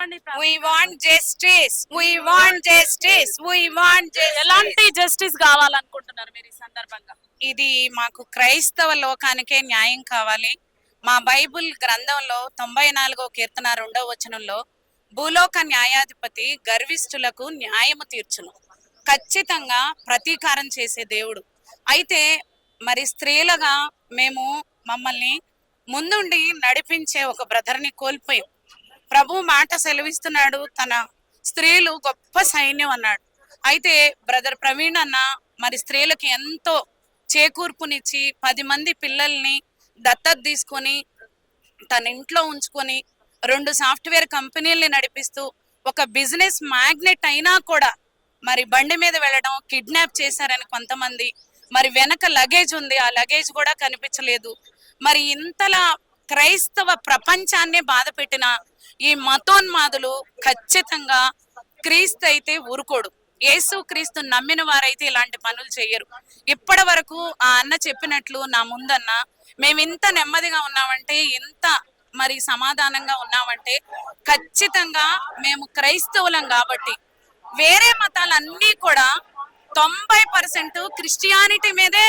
We want justice. We want justice. We want justice. ఎలాంటి justice కావాలనుకుంటున్నారు మీరు ఈ సందర్భంగా? ఇది మాకు క్రైస్తవ లోకానికే న్యాయం కావాలి. మా బైబిల్ గ్రంథంలో 94వ కీర్తన 2వ వచనంలో భూలోక న్యాయాధిపతి గర్విష్ఠులకు న్యాయము తీర్చును, ఖచ్చితంగా ప్రతీకారం చేసే దేవుడు. అయితే మరి స్త్రీలుగా మేము మమ్మల్ని ముందుండి నడిపించే ఒక బ్రదర్ని కోల్పోయాం. ప్రభు మాట సెలవిస్తున్నాడు, తన స్త్రీలు గొప్ప సైన్యం అన్నాడు. అయితే బ్రదర్ ప్రవీణ్ అన్న మరి స్త్రీలకు ఎంతో చేకూర్పునిచ్చి 10 మంది పిల్లల్ని దత్తత తీసుకొని తన ఇంట్లో ఉంచుకొని 2 సాఫ్ట్వేర్ కంపెనీల్ని నడిపిస్తూ ఒక బిజినెస్ మ్యాగ్నెట్ అయినా కూడా మరి బండి మీద వెళ్ళడం, కిడ్నాప్ చేశారని కొంతమంది, మరి వెనక లగేజ్ ఉంది, ఆ లగేజ్ కూడా కనిపించలేదు. మరి ఇంతలా క్రైస్తవ ప్రపంచాన్నే బాధ పెట్టిన ఈ మతోన్మాదులు ఖచ్చితంగా క్రీస్తు అయితే ఊరుకోడు. యేసు క్రీస్తు నమ్మిన వారైతే ఇలాంటి పనులు చెయ్యరు. ఇప్పటి వరకు ఆ అన్న చెప్పినట్లు నా ముందన్న మేము ఇంత నెమ్మదిగా ఉన్నామంటే, ఇంత మరి సమాధానంగా ఉన్నామంటే ఖచ్చితంగా మేము క్రైస్తవులం కాబట్టి. వేరే మతాలన్నీ కూడా 90% క్రిస్టియానిటీ మీదే